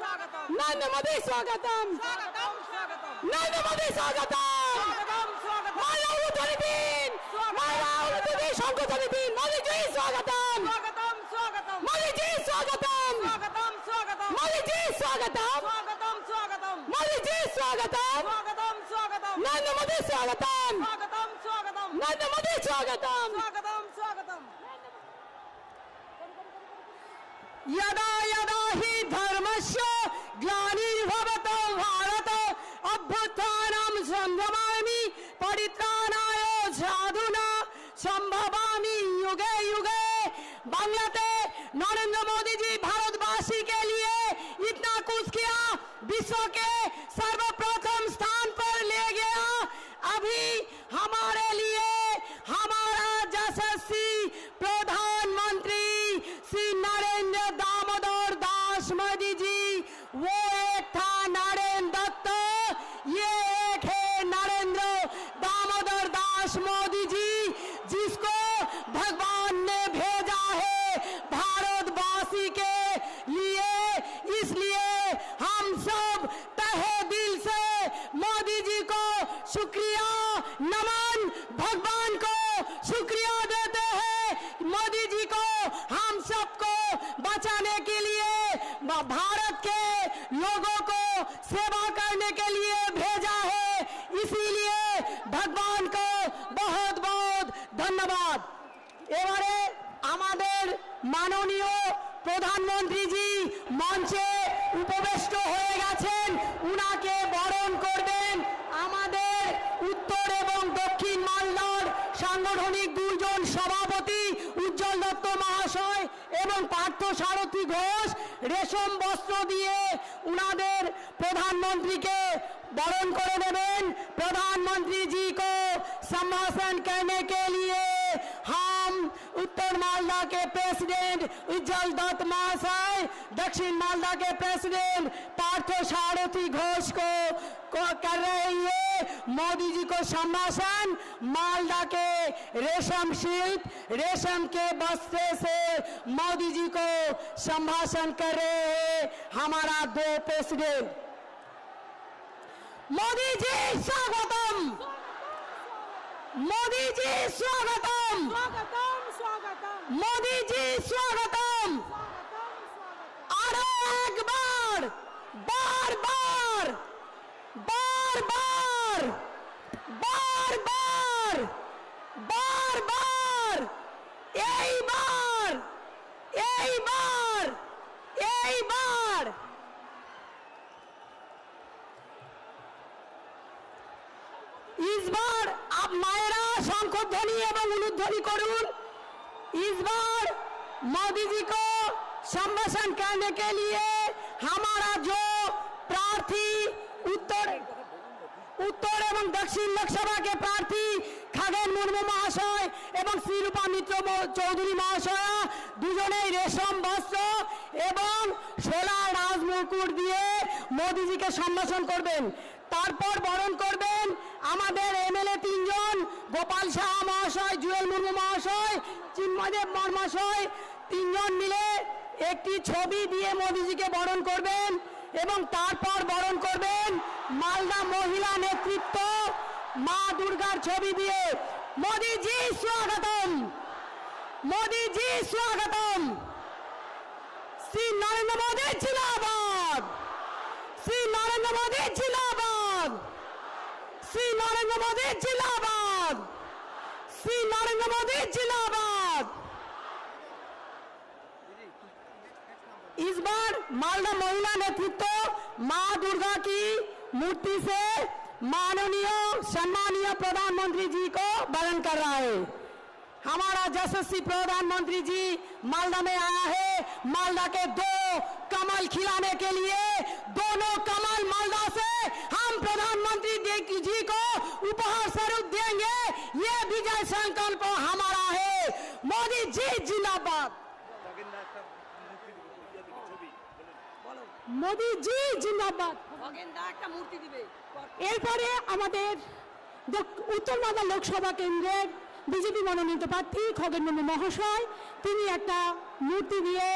नरेंद्र मोदी स्वागतम नरेंद्र मोदी स्वागतम माला उलुध्वनि दिन माला उलुध्वनि शंखध्वनि दिन मोदी जी स्वागतम मोदी जी स्वागतम मोदी जी स्वागतम मोदी जी स्वागतम नरेंद्र मोदी स्वागतम नरेंद्र मोदी स्वागतम यदा यदा हि धर्मस्य ग्लानिर्भवतो भारत अभ्युत्थानं सम्भवामि परित्राणाय साधुना संभवामि युगे युगे। बांग्लाते नरेंद्र मोदी जी भारतवासी के लिए इतना कुछ किया, विश्व के सर्वप्रथम स्थान पर ले गया। अभी हमारे लिए हमारा यशस्वी प्रधानमंत्री श्री नरेंद्र दामोदर दास मोदी जी, वो एक था नरेंद्र दत्त, ये एक है नरेंद्र दामोदर दास मोदी जी, जिसको भगवान ने भेजा है भारतवासी के लिए। इसलिए हम सब तहे दिल से मोदी जी को शुक्रिया नमन, भगवान को शुक्रिया देते हैं। मोदी जी को हम सबको बचाने के लिए, भारत के लोगों को सेवा करने के लिए भेजा है। इसीलिए भगवान को बहुत बहुत धन्यवाद। এবারে আমাদের মাননীয় প্রধানমন্ত্রী জি মঞ্চে উপবিষ্ট হয়ে গেছেন, উনাকে বরণ করবেন আমাদের উত্তর এবং দক্ষিণ মালদার সাংগঠনিক দুইজন সভাপতি উজ্জ্বল দত্ত মহাশয় এবং পার্থ সারথী ঘোষ। রেশম বস্ত্র দিয়ে উনাদের প্রধানমন্ত্রীকে বরণ করে নেবেন। प्रधानमंत्री जी को सम्भाषण करने के लिए हम उत्तर मालदा के प्रेसिडेंट उज्ज्वल दत्त महाशय, दक्षिण मालदा के प्रेसिडेंट पार्थ सारथी घोष को कर रहे हैं मोदी जी को सम्भाषण। मालदा के रेशम शिल्प, रेशम के बस्ते से मोदी जी को सम्भाषण कर रहे हैं हमारा दो प्रेसिडेंट। मोदी जी स्वागतम, मोदी जी स्वागतम, मोदी जी स्वागतम। आरो एक बार, बार बार, बार बार, बार बार, बार बार, यही बार, यही बार, यही बार। इस बार आप मायरा शंखध्वनि एवं उलुध्वनि करुन। इस बार मोदी जी को सम्भाषण करने के लिए हमारा जो प्रार्थी उत्तर एवं दक्षिण लोकसभा के प्रार्थी खगेन मुर्मू महाशय एवं श्रीरूपा मित्र चौधरी महाशय दुजने रेशम वस्त्र एवं सोला राजमुकुट दिए मोदी जी के सम्भाषण करबेन। তারপর বরণ করবেন আমাদের এমএলএ তিনজন, গোপাল শাহ মহাশয়, জুয়েল মুর্মু মহাশয়, চিন্ময়দেব মহাশয়, তিনজন মিলে একটি ছবি দিয়ে মোদিজিকে বরণ করবেন এবং তারপর বরণ করবেন মালদা মহিলা নেতৃত্ব মা দুর্গার ছবি দিয়ে। মোদি জি স্বাগতম, মোদি জি স্বাগতম। শ্রী নরেন্দ্র মোদি জিন্দাবাদ, श्री नरेंद्र मोदी जिंदाबाद, श्री नरेंद्र मोदी जिंदाबाद, श्री नरेंद्र मोदी जिंदाबाद। इस बार मालदा महिला नेतृत्व मां दुर्गा की मूर्ति से माननीय सम्मानीय प्रधानमंत्री जी को वरण कर रहा है। हमारा यशस्वी प्रधानमंत्री जी मालदा में आया है मालदा के दो कमल खिलाने के लिए। दोनों कमल मालदा से हम प्रधानमंत्री जी को उपहार स्वरूप देंगे। ये विजय संकल्प हमारा है। मोदी जी जिंदाबाद, मोदी जी जिंदाबाद। এরপরে আমাদের উত্তর মালদা লোকসভা কেন্দ্রের বিজেপি মনোনীত প্রার্থী খগেন মুর্মু মহাশয়, তিনি একটা মূর্তি দিয়ে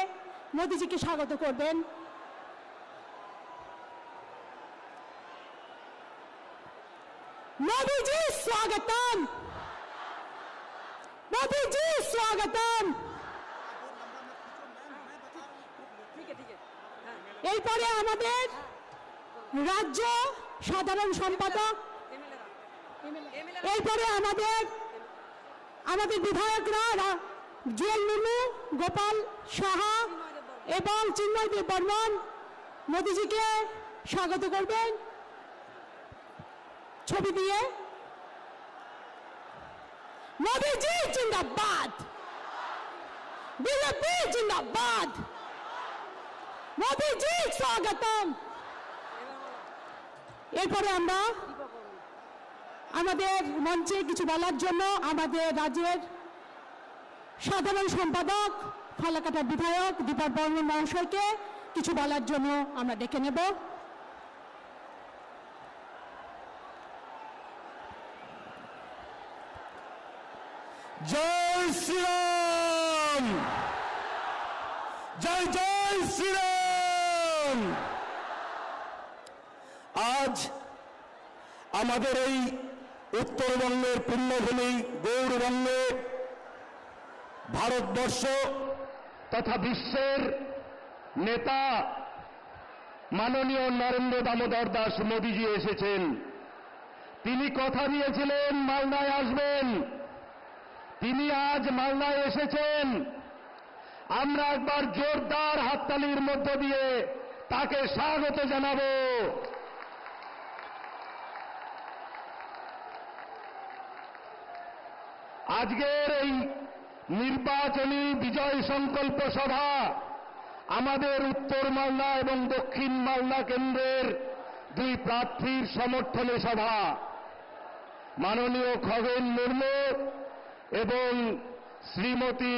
মোদিজিকে স্বাগত করবেন। मोदी जी स्वागतम, मोदी जी स्वागतम। এরপরে আমাদের রাজ্য সাধারণ সম্পাদক, এরপরে আমাদের বিধায়করা জুয়েল মুর্মু, গোপাল সাহা এবং চিন্ময় দেব বর্মন মোদিজিকে স্বাগত করবেন ছবি দিয়ে। মোদিজি জিন্দাবাদ, বিজেপি জিন্দাবাদ, মোদিজি স্বাগতম। এরপরে আমরা আমাদের মঞ্চে কিছু বলার জন্য আমাদের রাজ্যের সাধারণ সম্পাদক ফালাকাটার বিধায়ক দীপক বর্মন মহাশয়কে কিছু বলার জন্য আমরা ডেকে নেব। জয় শ্রীরাম, জয় জয় শ্রীরাম। আজ আমাদের এই উত্তরবঙ্গের পুণ্যভূমি গৌরবঙ্গে ভারতবর্ষ তথা বিশ্বের নেতা মাননীয় নরেন্দ্র দামোদর দাস মোদীজি এসেছেন। তিনি কথা দিয়েছিলেন মালদায় আসবেন, তিনি আজ মালদায় এসেছেন। আমরা একবার জোরদার হাততালির মধ্য দিয়ে তাকে স্বাগত জানাবো। আজকের এই নির্বাচনী বিজয় সংকল্প সভা আমাদের উত্তর মালদা এবং দক্ষিণ মালদা কেন্দ্রের দুই প্রার্থীর সমর্থনে সভা। মাননীয় খগেন মুর্মু এবং শ্রীমতী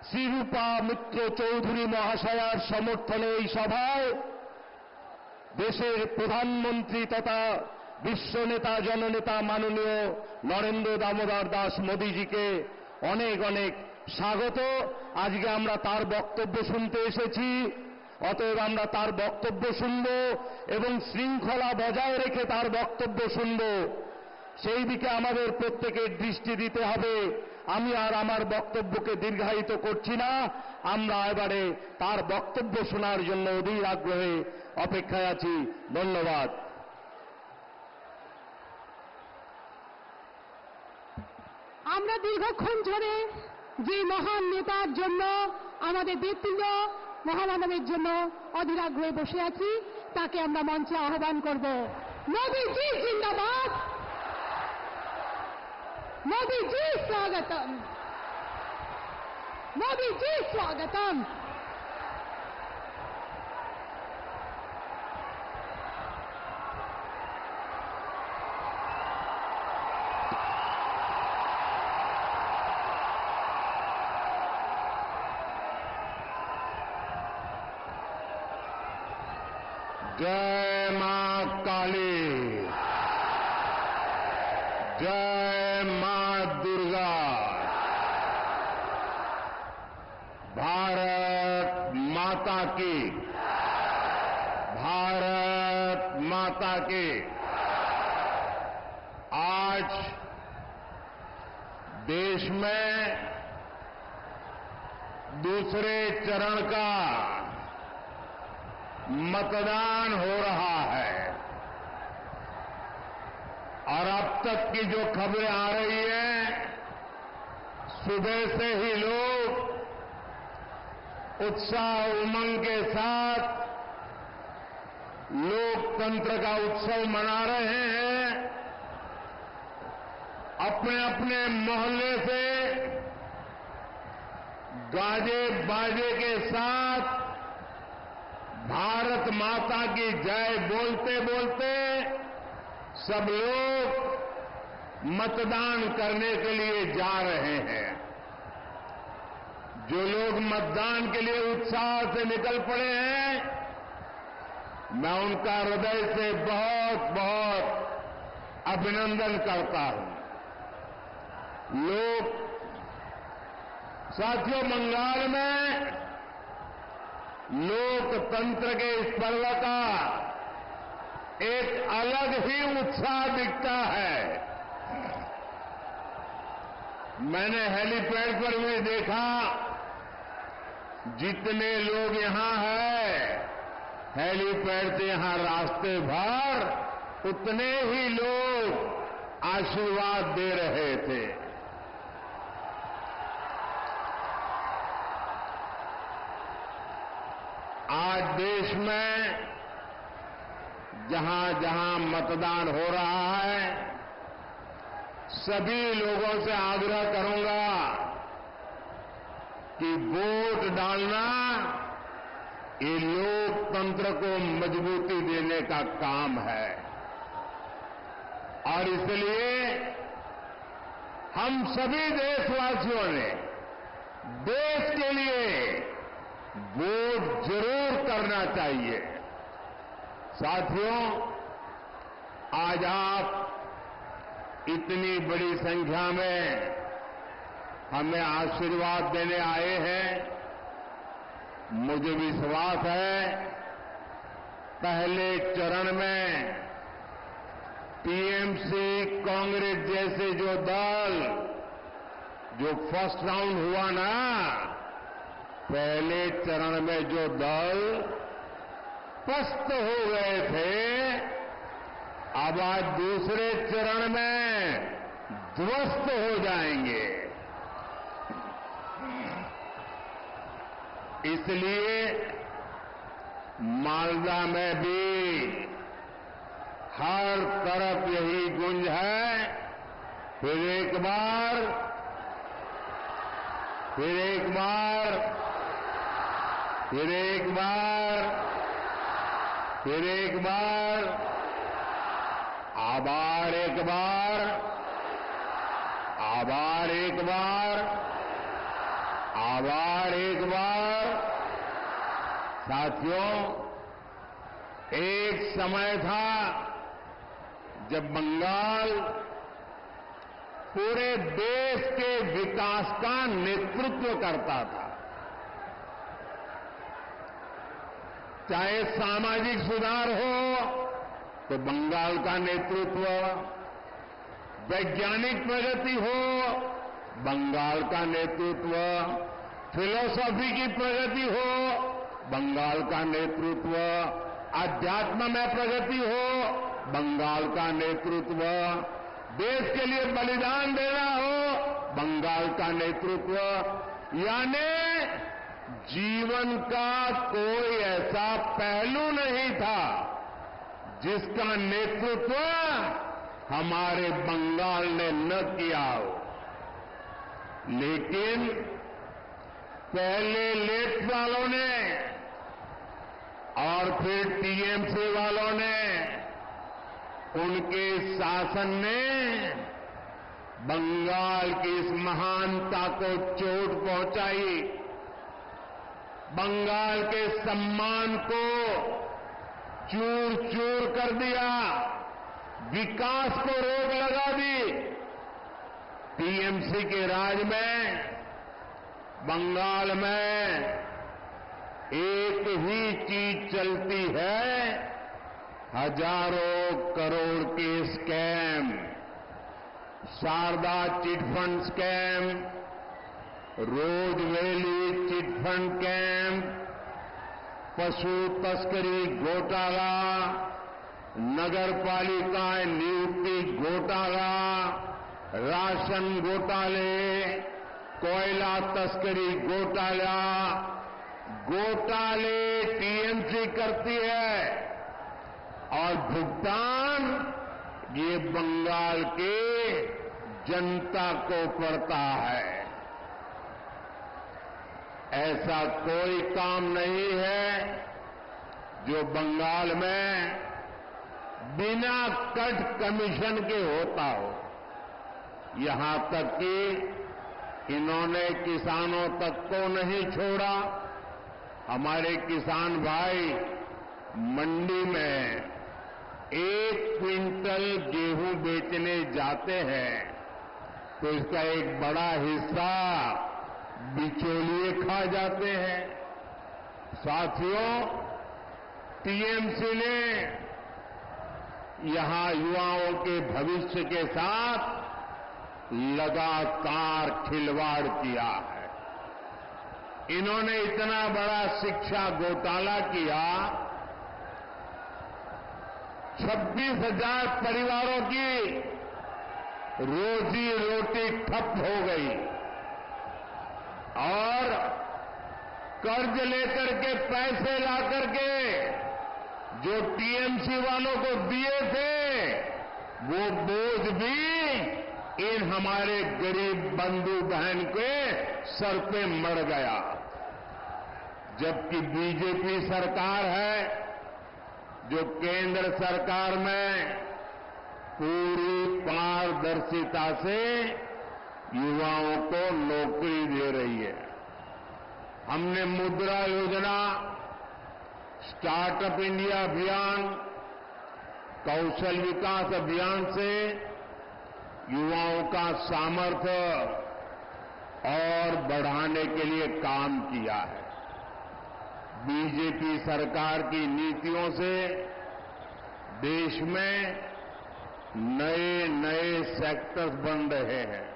শ্রীরূপা মিত্র চৌধুরী মহাশয়ার সমর্থনে এই সভায় দেশের প্রধানমন্ত্রী তথা বিশ্ব নেতা জননেতা মাননীয় নরেন্দ্র দামোদর দাস মোদীজিকে অনেক অনেক স্বাগত। আজকে আমরা তার বক্তব্য শুনতে এসেছি, অতএব আমরা তার বক্তব্য শুনব এবং শৃঙ্খলা বজায় রেখে তার বক্তব্য শুনব, সেই দিকে আমাদের প্রত্যেকের দৃষ্টি দিতে হবে। আমি আর আমার বক্তব্যকে দীর্ঘায়িত করছি না, আমরা এবারে তার বক্তব্য শোনার জন্য অধীর আগ্রহে অপেক্ষায় আছি। ধন্যবাদ। আমরা দীর্ঘক্ষণ ধরে যে মহান নেতার জন্য, আমাদের বীরতুল্য মহামানবের জন্য অধীর আগ্রহে বসে আছি, তাকে আমরা মঞ্চে আহ্বান করব। মোদীজি জিন্দাবাদ, মোদীজি স্বাগতম, মোদীজি স্বাগতম। जय मां काली, जय मां दुर्गा। भारत माता की, भारत माता की। आज देश में दूसरे चरण का मतदान हो रहा है और अब तक की जो खबरें आ रही हैं, सुबह से ही लोग उत्साह उमंग के साथ लोकतंत्र का उत्सव मना रहे हैं। अपने अपने मोहल्ले से गाजे बाजे के साथ भारत माता की जय बोलते बोलते सब लोग मतदान करने के लिए जा रहे हैं। जो लोग मतदान के लिए उत्साह से निकल पड़े हैं, मैं उनका हृदय से बहुत बहुत अभिनंदन करता हूं। लोग साथियों, बंगाल में लोकतंत्र के इस पर्व का एक अलग ही उत्साह दिखता है। मैंने हेलीपैड पर भी देखा, जितने लोग यहां हैं, हेलीपैड से यहां रास्ते भर उतने ही लोग आशीर्वाद दे रहे थे। आज देश में जहां जहां मतदान हो रहा है, सभी लोगों से आग्रह करूंगा कि वोट डालना ये लोकतंत्र को मजबूती देने का काम है। और इसलिए हम सभी देशवासियों ने देश के लिए वोट जरूर करना चाहिए। साथियों, आज आप इतनी बड़ी संख्या में हमें आशीर्वाद देने आए हैं। मुझे विश्वास है, पहले चरण में टीएमसी, कांग्रेस जैसे जो दल जो फर्स्ट राउंड हुआ ना, पहले चरण में जो दल पस्त हो गए थे, अब आज दूसरे चरण में ध्वस्त हो जाएंगे। इसलिए मालदा में भी हर तरफ यही गूंज है, फिर एक बार, फिर एक बार, फिर एक बार, फिर एक बार, आभार एक बार, आभार एक बार, आभार एक बार। साथियों, एक समय था जब बंगाल पूरे देश के विकास का नेतृत्व करता था। चाहे सामाजिक सुधार हो तो बंगाल का नेतृत्व, वैज्ञानिक प्रगति हो बंगाल का नेतृत्व, फिलॉसफी की प्रगति हो बंगाल का नेतृत्व, अध्यात्म में प्रगति हो बंगाल का नेतृत्व, देश के लिए बलिदान देना हो बंगाल का नेतृत्व। यानी जीवन का कोई ऐसा पहलू नहीं था जिसका नेतृत्व हमारे बंगाल ने न किया हो। लेकिन पहले लेफ्ट वालों ने और फिर टीएमसी वालों ने, उनके शासन ने बंगाल की इस महानता को चोट पहुंचाई, बंगाल के सम्मान को चूर चूर कर दिया, विकास को रोक लगा दी। टीएमसी के राज में बंगाल में एक ही चीज चलती है, हजारों करोड़ के स्कैम, शारदा चिटफंड स्कैम, रोज वैली चिटफंड कैंप, पशु तस्करी घोटाला, नगर पालिका नियुक्ति घोटाला, राशन घोटाले, कोयला तस्करी घोटाला, घोटाले टीएमसी करती है और भुगतान ये बंगाल के जनता को पड़ता है। ऐसा कोई काम नहीं है जो बंगाल में बिना कट कमीशन के होता हो। यहां तक कि इन्होंने किसानों तक को नहीं छोड़ा। हमारे किसान भाई मंडी में 1 क्विंटल गेहूं बेचने जाते हैं तो इसका एक बड़ा हिस्सा बिचौलिए खा जाते हैं। साथियों, टीएमसी ने यहां युवाओं के भविष्य के साथ लगातार खिलवाड़ किया है। इन्होंने इतना बड़ा शिक्षा घोटाला किया, 26,000 परिवारों की रोजी रोटी ठप हो गई और कर्ज लेकर के पैसे ला करके जो टीएमसी वालों को दिए थे वो बोझ भी इन हमारे गरीब बंधु बहन के सर पे मर गया। जबकि बीजेपी सरकार है जो केंद्र सरकार में पूरी पारदर्शिता से युवाओं को नौकरी दे रही है। हमने मुद्रा योजना, स्टार्टअप इंडिया अभियान, कौशल विकास अभियान से युवाओं का सामर्थ्य और बढ़ाने के लिए काम किया है। बीजेपी सरकार की नीतियों से देश में नए नए सेक्टर्स बन रहे हैं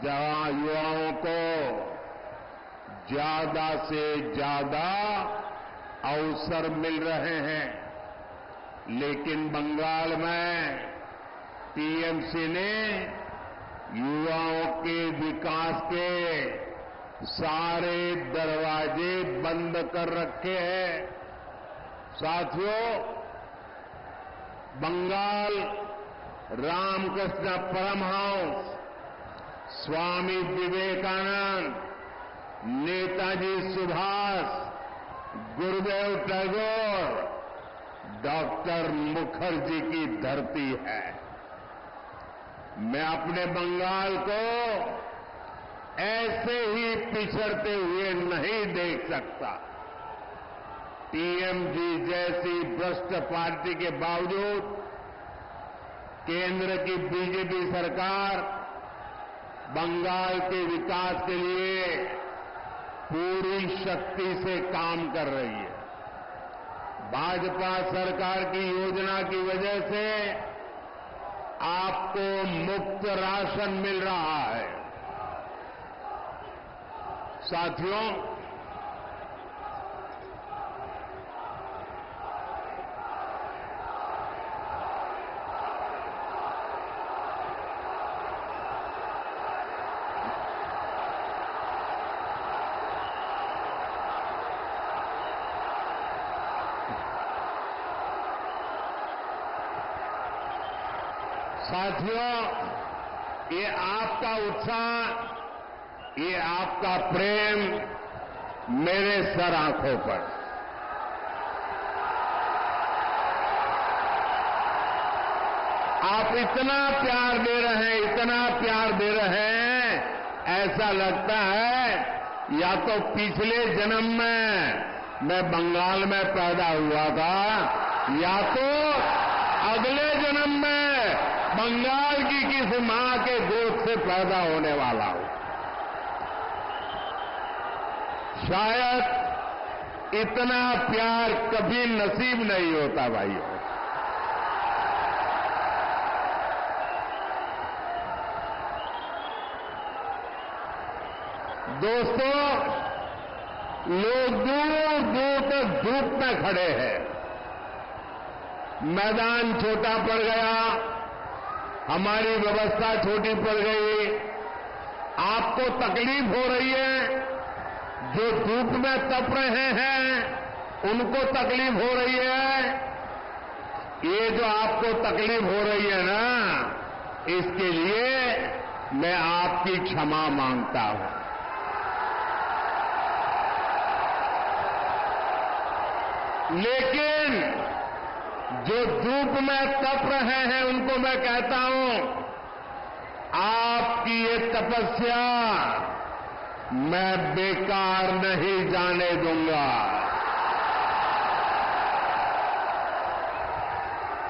जहां युवाओं को ज्यादा से ज्यादा अवसर मिल रहे हैं। लेकिन बंगाल में टीएमसी ने युवाओं के विकास के सारे दरवाजे बंद कर रखे हैं। साथियों, बंगाल रामकृष्ण परमहंस, स्वामी विवेकानंद, नेताजी सुभाष, गुरुदेव टैगोर, डॉक्टर मुखर्जी की धरती है। मैं अपने बंगाल को ऐसे ही पिछड़ते हुए नहीं देख सकता। टीएमसी जैसी भ्रष्ट पार्टी के बावजूद केंद्र की बीजेपी सरकार बंगाल के विकास के लिए पूरी शक्ति से काम कर रही है। भाजपा सरकार की योजना की वजह से आपको मुफ्त राशन मिल रहा है। साथियों, ये आपका उत्साह, ये आपका प्रेम मेरे सर आंखों पर। आप इतना प्यार दे रहे हैं, इतना प्यार दे रहे हैं, ऐसा लगता है या तो पिछले जन्म में मैं बंगाल में पैदा हुआ था या तो अगले जन्म में बंगाल की किसी मां के गोद से पैदा होने वाला हूं। शायद इतना प्यार कभी नसीब नहीं होता भाइयों। दोस्तों, लोग दूर दूर तक धूप में खड़े हैं। मैदान छोटा पड़ गया, हमारी व्यवस्था छोटी पड़ गई। आपको तकलीफ हो रही है, जो धूप में तप रहे हैं उनको तकलीफ हो रही है। ये जो आपको तकलीफ हो रही है ना, इसके लिए मैं आपकी क्षमा मांगता हूं। लेकिन जो धूप में तप रहे हैं उनको मैं कहता हूं, आपकी ये तपस्या मैं बेकार नहीं जाने दूंगा।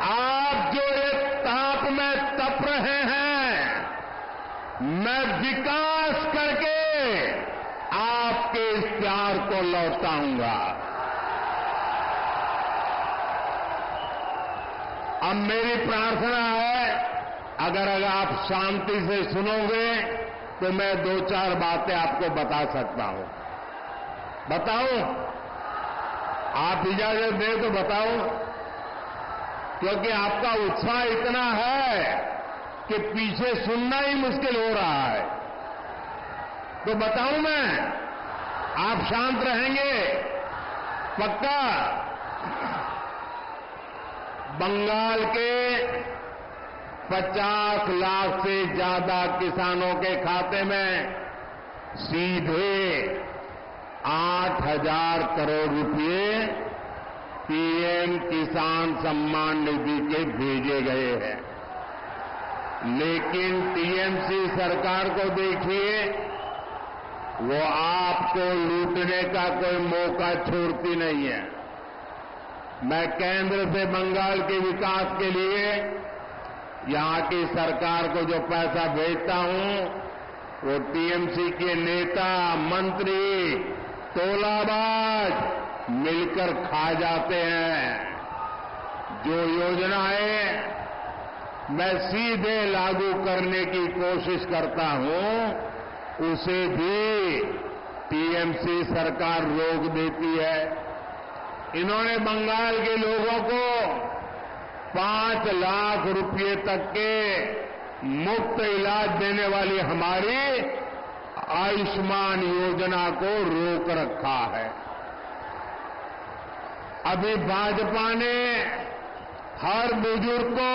आप जो एक ताप में तप रहे हैं, मैं विकास करके आपके इस प्यार को लौटाऊंगा। अब मेरी प्रार्थना है, अगर आप शांति से सुनोगे तो मैं 2-4 बातें आपको बता सकता हूं। बताऊं? आप इजाजत दें तो बताऊं? क्योंकि आपका उत्साह इतना है कि पीछे सुनना ही मुश्किल हो रहा है। तो बताऊं मैं? आप शांत रहेंगे? पक्का? बंगाल के 50 लाख से ज्यादा किसानों के खाते में सीधे 8,000 करोड़ रुपए पीएम किसान सम्मान निधि के भेजे गए हैं। लेकिन टीएमसी सरकार को देखिए, वो आपको लूटने का कोई मौका छोड़ती नहीं है। मैं केंद्र से बंगाल के विकास के लिए यहां की सरकार को जो पैसा भेजता हूं, वो टीएमसी के नेता, मंत्री, तोलाबाज मिलकर खा जाते हैं। जो योजनाएं मैं सीधे लागू करने की कोशिश करता हूं, उसे भी टीएमसी सरकार रोक देती है। इन्होंने बंगाल के लोगों को 5 लाख रुपए तक के मुफ्त इलाज देने वाली हमारी आयुष्मान योजना को रोक रखा है। अभी भाजपा ने हर बुजुर्ग को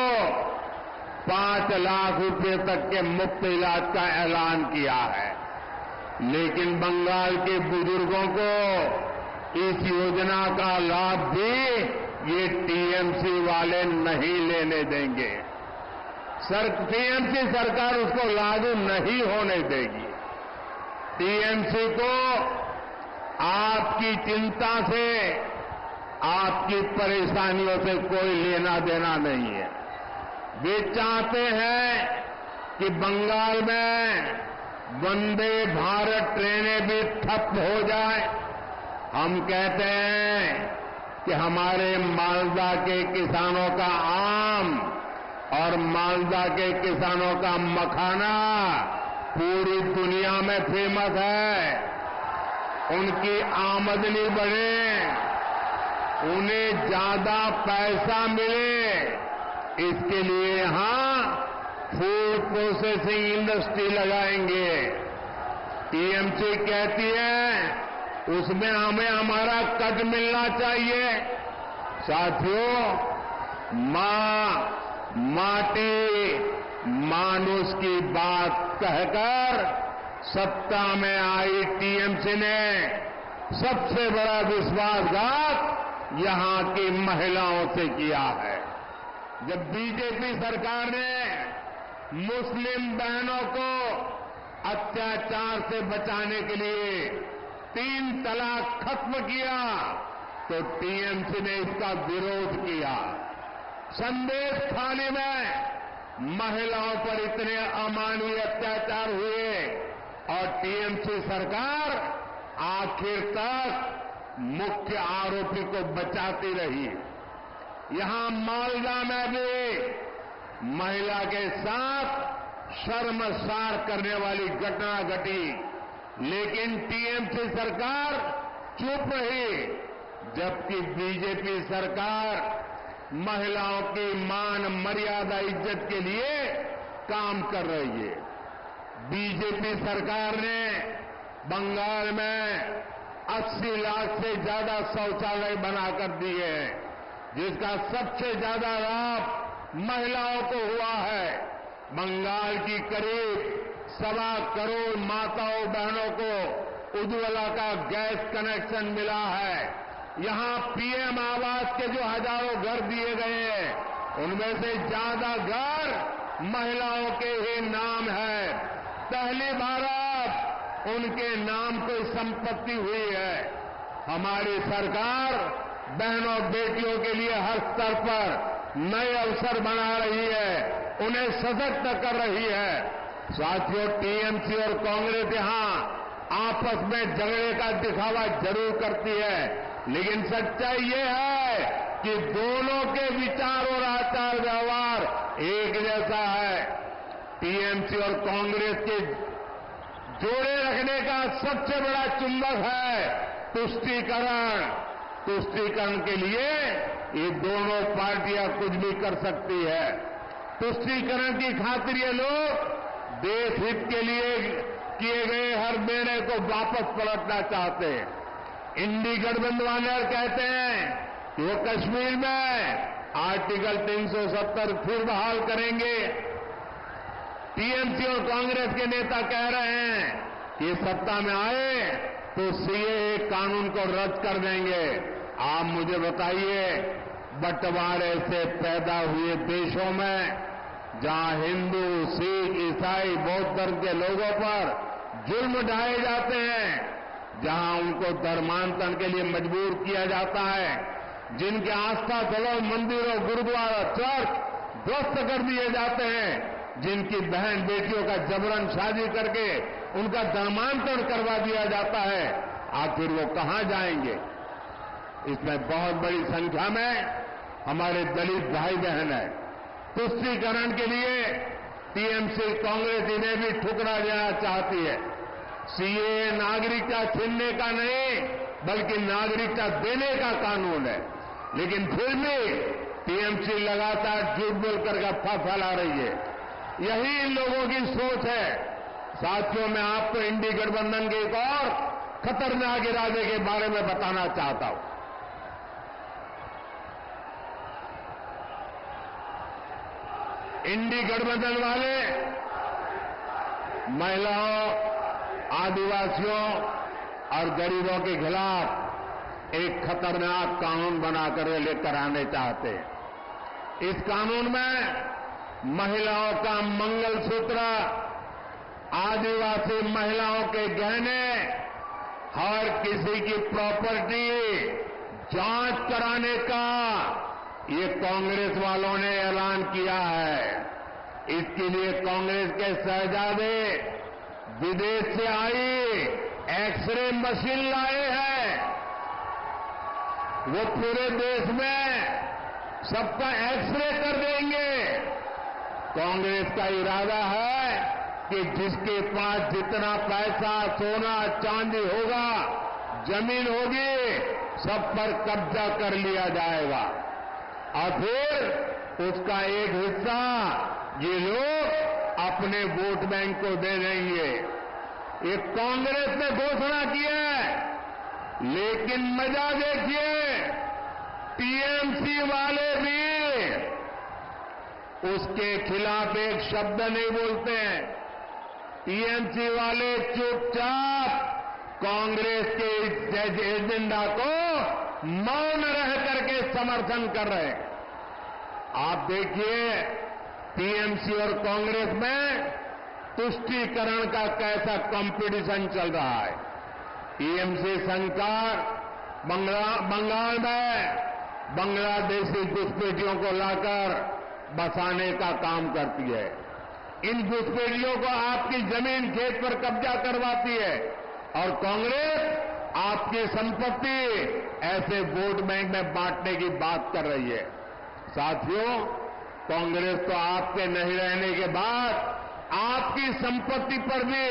5 लाख रुपए तक के मुफ्त इलाज का ऐलान किया है, लेकिन बंगाल के बुजुर्गों को इस योजना का लाभ भी ये टीएमसी वाले नहीं लेने देंगे। टीएमसी सरकार उसको लागू नहीं होने देगी। टीएमसी को आपकी चिंता से, आपकी परेशानियों से कोई लेना देना नहीं है। वे चाहते हैं कि बंगाल में वंदे भारत ट्रेनें भी ठप हो जाए। हम कहते हैं कि हमारे मालदा के किसानों का आम और मालदा के किसानों का मखाना पूरी दुनिया में फेमस है। उनकी आमदनी बढ़े, उन्हें ज्यादा पैसा मिले, इसके लिए यहां फूड प्रोसेसिंग इंडस्ट्री लगाएंगे। टीएमसी कहती है उसमें हमें हमारा कट मिलना चाहिए। साथियों, माटी मानुष की बात कहकर सत्ता में आई टीएमसी ने सबसे बड़ा विश्वासघात यहां की महिलाओं से किया है। जब बीजेपी सरकार ने मुस्लिम बहनों को अत्याचार से बचाने के लिए 3 तलाक खत्म किया, तो टीएमसी ने इसका विरोध किया। संदेश थाने में महिलाओं पर इतने अमानवीय अत्याचार हुए और टीएमसी सरकार आखिर तक मुख्य आरोपी को बचाती रही। यहां मालदा में भी महिला के साथ शर्मसार करने वाली घटना घटी, लेकिन टीएमसी सरकार चुप रही, जबकि बीजेपी सरकार महिलाओं की मान मर्यादा इज्जत के लिए काम कर रही है। बीजेपी सरकार ने बंगाल में 80 लाख से ज्यादा शौचालय बनाकर दिए हैं, जिसका सबसे ज्यादा लाभ महिलाओं को हुआ है। बंगाल की करीब 1.25 करोड़ माताओं बहनों को उज्ज्वला का गैस कनेक्शन मिला है। यहां पीएम आवास के जो हजारों घर दिए गए हैं, उनमें से ज्यादा घर महिलाओं के ही नाम है। पहली बार अब उनके नाम कोई संपत्ति हुई है। हमारी सरकार बहनों बेटियों के लिए हर स्तर पर नए अवसर बना रही है, उन्हें सशक्त कर रही है। साथियों, टीएमसी और कांग्रेस यहां आपस में झगड़े का दिखावा जरूर करती है, लेकिन सच्चाई ये है कि दोनों के विचार और आचार व्यवहार एक जैसा है। टीएमसी और कांग्रेस के जोड़े रखने का सबसे बड़ा चुंबक है तुष्टीकरण। तुष्टीकरण के लिए ये दोनों पार्टियां कुछ भी कर सकती है। तुष्टीकरण की खातिर ये लोग देश हित के लिए किए गए हर निर्णय को वापस पलटना चाहते हैं। इंडी गठबंधन वाले कहते हैं कि वो कश्मीर में आर्टिकल 370 फिर बहाल करेंगे। टीएमसी और कांग्रेस के नेता कह रहे हैं कि ये सत्ता में आए तो सीएए कानून को रद्द कर देंगे। आप मुझे बताइए, बंटवारे से पैदा हुए देशों में जहां हिंदू, सिख, ईसाई, बौद्ध धर्म के लोगों पर जुल्म ढाए जाते हैं, जहां उनको धर्मांतरण के लिए मजबूर किया जाता है, जिनके आस्था स्थलों, मंदिरों, गुरुद्वारा, चर्च ध्वस्त कर दिए जाते हैं, जिनकी बहन बेटियों का जबरन शादी करके उनका धर्मांतरण करवा दिया जाता है, आखिर वो कहां जाएंगे? इसमें बहुत बड़ी संख्या में हमारे दलित भाई बहन है। तुष्टीकरण के लिए टीएमसी कांग्रेस इन्हें भी ठुकरा देना चाहती है। सीएए नागरिकता छीनने का नहीं बल्कि नागरिकता देने का कानून है, लेकिन फिर भी टीएमसी लगातार झूठ बोलकर गप्पा फैला रही है। यही इन लोगों की सोच है। साथियों, मैं आपको इंडी गठबंधन के एक और खतरनाक इरादे के बारे में बताना चाहता हूं। इंडी गठबंधन वाले महिलाओं, आदिवासियों और गरीबों के खिलाफ एक खतरनाक कानून बनाकर लेकर आने चाहते हैं। इस कानून में महिलाओं का मंगलसूत्र, आदिवासी महिलाओं के गहने, हर किसी की प्रॉपर्टी जांच कराने का ये कांग्रेस वालों ने ऐलान किया है। इसके लिए कांग्रेस के शहजादे विदेश से आई एक्सरे मशीन लाए हैं। वो पूरे देश में सबका एक्सरे कर देंगे। कांग्रेस का इरादा है कि जिसके पास जितना पैसा, सोना, चांदी होगा, जमीन होगी, सब पर कब्जा कर लिया जाएगा और फिर उसका एक हिस्सा ये लोग अपने वोट बैंक को दे देंगे। ये कांग्रेस ने घोषणा की है, लेकिन मजा देखिए, टीएमसी वाले भी उसके खिलाफ एक शब्द नहीं बोलते हैं। टीएमसी वाले चुपचाप कांग्रेस के इस एजेंडा को मौन रह करके समर्थन कर रहे हैं। आप देखिए, टीएमसी और कांग्रेस में तुष्टीकरण का कैसा कंपटीशन चल रहा है। टीएमसी सरकार बंगाल में बांग्लादेशी घुसपैठियों को लाकर बसाने का काम करती है। इन घुसपैठियों को आपकी जमीन, खेत पर कब्जा करवाती है और कांग्रेस आपकी संपत्ति ऐसे वोट बैंक में बांटने की बात कर रही है। साथियों, कांग्रेस तो आपके नहीं रहने के बाद आपकी संपत्ति पर भी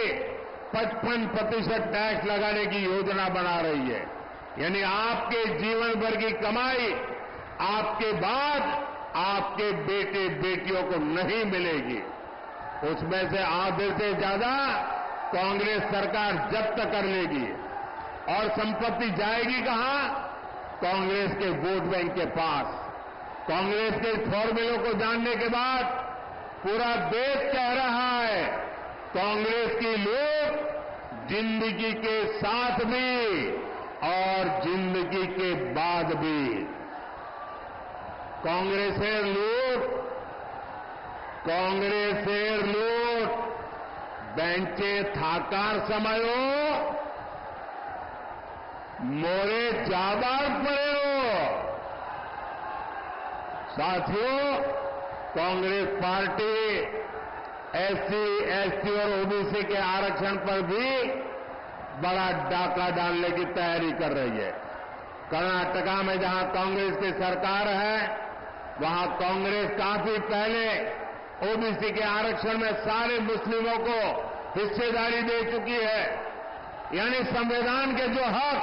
55% टैक्स लगाने की योजना बना रही है। यानी आपके जीवन भर की कमाई आपके बाद आपके बेटे बेटियों को नहीं मिलेगी। उसमें से आधे से ज्यादा कांग्रेस सरकार जब्त कर लेगी और संपत्ति जाएगी कहां? कांग्रेस के वोट बैंक के पास। कांग्रेस के फॉर्मूलों को जानने के बाद पूरा देश कह रहा है, कांग्रेस की लोग जिंदगी के साथ भी और जिंदगी के बाद भी। कांग्रेसेर लूट बेंचे थाकार समयो मोरे जाबार पड़े हो। साथियों, कांग्रेस पार्टी एससी, एसटी और ओबीसी के आरक्षण पर भी बड़ा डाका डालने की तैयारी कर रही है। कर्नाटका में जहां कांग्रेस की सरकार है, वहां कांग्रेस काफी पहले ओबीसी के आरक्षण में सारे मुस्लिमों को हिस्सेदारी दे चुकी है। यानी संविधान के जो हक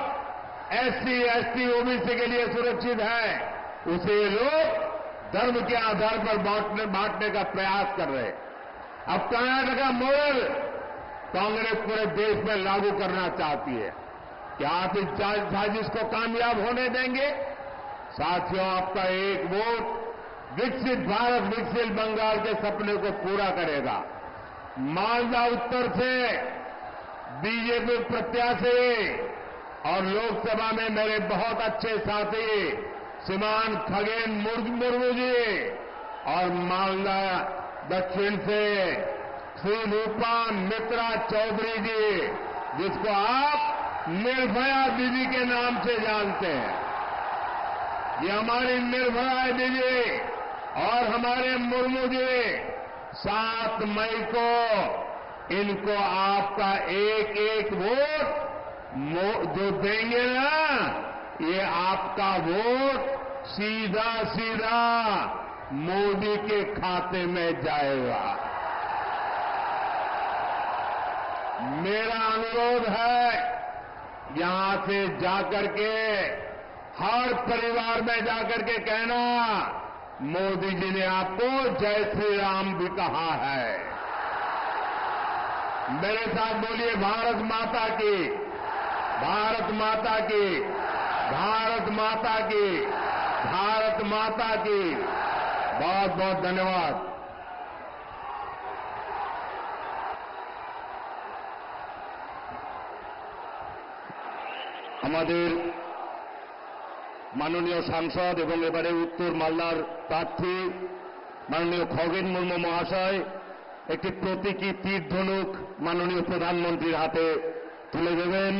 एससी, एसटी, ओबीसी के लिए सुरक्षित है, उसे ये लोग धर्म के आधार पर बांटने का प्रयास कर रहे हैं। अब कर्नाटका मॉडल कांग्रेस पूरे देश में लागू करना चाहती है। क्या आप इस साजिश को कामयाब होने देंगे? साथियों, आपका एक वोट विकसित भारत, विकसित बंगाल के सपने को पूरा करेगा। मालदा उत्तर से बीजेपी प्रत्याशी और लोकसभा में मेरे बहुत अच्छे साथी श्रीमान खगेन मुर्मू जी, और मालदा दक्षिण से श्री रूपा मित्रा चौधरी जी, जिसको आप निर्भया दीदी के नाम से जानते हैं। ये हमारी निर्भया दीदी और हमारे मुर्मू जी 7 मई को इनको आपका एक एक वोट जो देंगे ना, ये आपका वोट सीधा सीधा मोदी के खाते में जाएगा। मेरा अनुरोध है, यहां से जाकर के हर परिवार में जाकर के कहना, मोदी जी ने आपको जय श्री राम भी कहा है। मेरे साथ बोलिए, भारत माता की, भारत माता की, भारत माता की, भारत माता की। बहुत बहुत धन्यवाद। আমাদের মাননীয় সাংসদ এবং এবারে উত্তর মালদার প্রার্থী মাননীয় খগেন মুর্মু মহাশয় একটি প্রতীকী তীর ধনুক মাননীয় প্রধানমন্ত্রীর হাতে তুলে দেবেন।